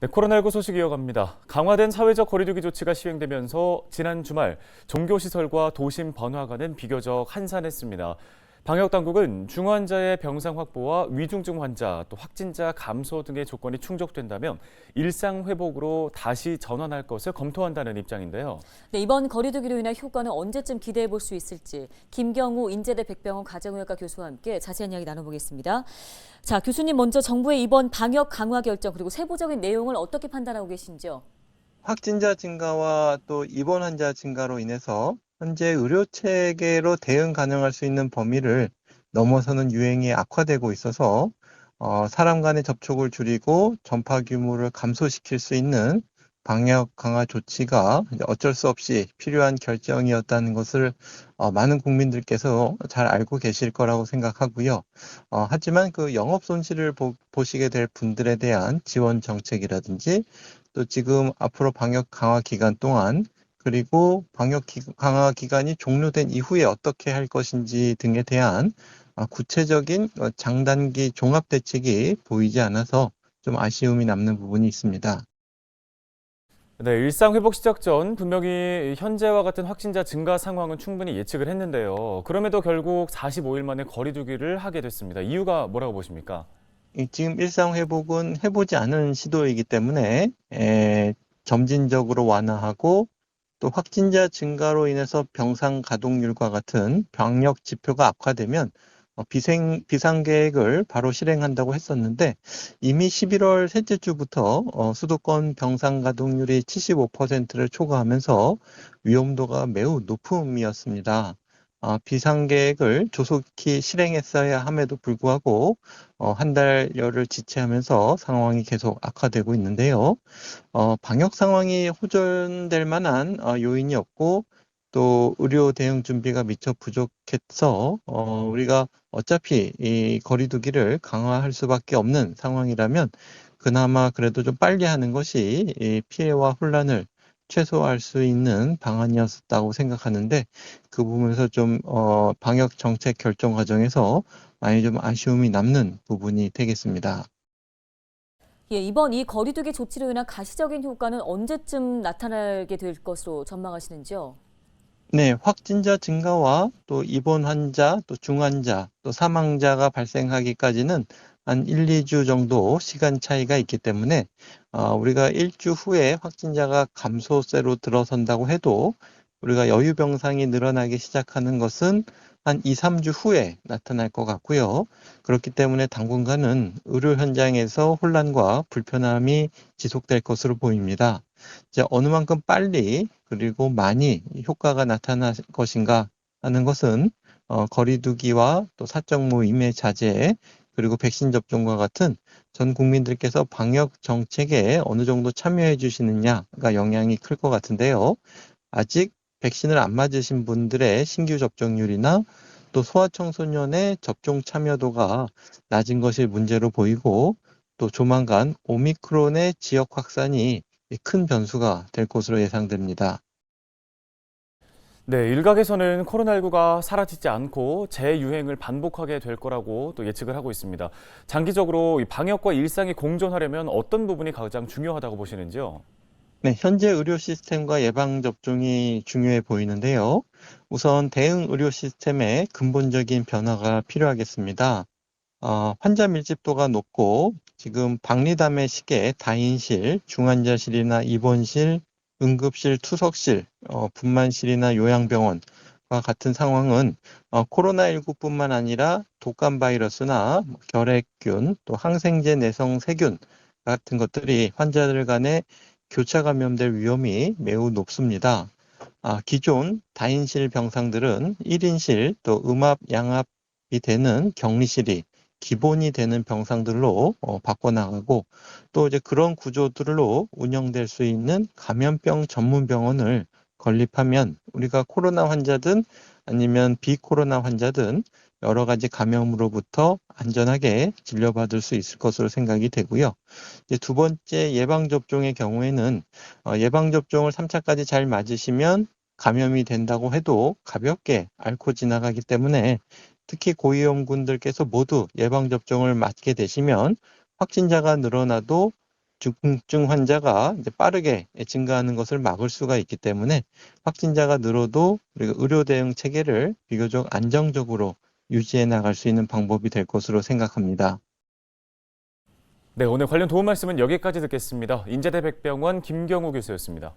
네, 코로나19 소식 이어갑니다. 강화된 사회적 거리두기 조치가 시행되면서 지난 주말 종교시설과 도심 번화가는 비교적 한산했습니다. 방역당국은 중환자의 병상 확보와 위중증 환자, 또 확진자 감소 등의 조건이 충족된다면 일상 회복으로 다시 전환할 것을 검토한다는 입장인데요. 네, 이번 거리두기로 인한 효과는 언제쯤 기대해 볼 수 있을지 김경우 인제대 백병원 가정의학과 교수와 함께 자세한 이야기 나눠보겠습니다. 자, 교수님 먼저 정부의 이번 방역 강화 결정 그리고 세부적인 내용을 어떻게 판단하고 계신지요? 확진자 증가와 또 입원 환자 증가로 인해서 현재 의료 체계로 대응 가능할 수 있는 범위를 넘어서는 유행이 악화되고 있어서 사람 간의 접촉을 줄이고 전파 규모를 감소시킬 수 있는 방역 강화 조치가 이제 어쩔 수 없이 필요한 결정이었다는 것을 많은 국민들께서 잘 알고 계실 거라고 생각하고요. 하지만 그 영업 손실을 보시게 될 분들에 대한 지원 정책이라든지 또 지금 앞으로 방역 강화 기간 동안 그리고 강화 기간이 종료된 이후에 어떻게 할 것인지 등에 대한 구체적인 장단기 종합 대책이 보이지 않아서 좀 아쉬움이 남는 부분이 있습니다. 네, 일상 회복 시작 전 분명히 현재와 같은 확진자 증가 상황은 충분히 예측을 했는데요. 그럼에도 결국 45일 만에 거리두기를 하게 됐습니다. 이유가 뭐라고 보십니까? 지금 일상 회복은 해보지 않은 시도이기 때문에 점진적으로 완화하고 또 확진자 증가로 인해서 병상 가동률과 같은 방역 지표가 악화되면 비상계획을 바로 실행한다고 했었는데 이미 11월 셋째 주부터 수도권 병상 가동률이 75%를 초과하면서 위험도가 매우 높음이었습니다. 비상계획을 조속히 실행했어야 함에도 불구하고 한 달여를 지체하면서 상황이 계속 악화되고 있는데요. 방역 상황이 호전될 만한 요인이 없고 또 의료 대응 준비가 미처 부족해서 우리가 어차피 이 거리두기를 강화할 수밖에 없는 상황이라면 그나마 그래도 좀 빨리 하는 것이 이 피해와 혼란을 최소화할 수 있는 방안이었다고 생각하는데 그 부분에서 좀 방역 정책 결정 과정에서 많이 좀 아쉬움이 남는 부분이 되겠습니다. 예, 이번 이 거리두기 조치로 인한 가시적인 효과는 언제쯤 나타나게 될 것으로 전망하시는지요? 네, 확진자 증가와 또 입원 환자, 또 중환자, 또 사망자가 발생하기까지는 한 1, 2주 정도 시간 차이가 있기 때문에 우리가 1주 후에 확진자가 감소세로 들어선다고 해도 우리가 여유 병상이 늘어나기 시작하는 것은 한 2, 3주 후에 나타날 것 같고요. 그렇기 때문에 당분간은 의료 현장에서 혼란과 불편함이 지속될 것으로 보입니다. 이제 어느 만큼 빨리 그리고 많이 효과가 나타날 것인가 하는 것은 거리두기와 또 사적 모임의 자제 그리고 백신 접종과 같은 전 국민들께서 방역 정책에 어느 정도 참여해 주시느냐가 영향이 클 것 같은데요. 아직 백신을 안 맞으신 분들의 신규 접종률이나 또 소아청소년의 접종 참여도가 낮은 것이 문제로 보이고 또 조만간 오미크론의 지역 확산이 큰 변수가 될 것으로 예상됩니다. 네, 일각에서는 코로나19가 사라지지 않고 재유행을 반복하게 될 거라고 또 예측을 하고 있습니다. 장기적으로 이 방역과 일상이 공존하려면 어떤 부분이 가장 중요하다고 보시는지요? 네, 현재 의료 시스템과 예방접종이 중요해 보이는데요. 우선 대응 의료 시스템에 근본적인 변화가 필요하겠습니다. 환자 밀집도가 높고 지금 박리담의 시기에 다인실, 중환자실이나 입원실, 응급실, 투석실, 분만실이나 요양병원과 같은 상황은 코로나19뿐만 아니라 독감 바이러스나 결핵균, 또 항생제 내성 세균 같은 것들이 환자들 간에 교차 감염될 위험이 매우 높습니다. 기존 다인실 병상들은 1인실 또 음압, 양압이 되는 격리실이 기본이 되는 병상들로 바꿔나가고 또 이제 그런 구조들로 운영될 수 있는 감염병 전문 병원을 건립하면 우리가 코로나 환자든 아니면 비코로나 환자든 여러 가지 감염으로부터 안전하게 진료받을 수 있을 것으로 생각이 되고요. 이제 두 번째 예방접종의 경우에는 예방접종을 3차까지 잘 맞으시면 감염이 된다고 해도 가볍게 앓고 지나가기 때문에 특히 고위험군들께서 모두 예방접종을 맞게 되시면 확진자가 늘어나도 중증 환자가 이제 빠르게 증가하는 것을 막을 수가 있기 때문에 확진자가 늘어도 우리가 의료 대응 체계를 비교적 안정적으로 유지해 나갈 수 있는 방법이 될 것으로 생각합니다. 네, 오늘 관련 도움 말씀은 여기까지 듣겠습니다. 인제대 백병원 김경우 교수였습니다.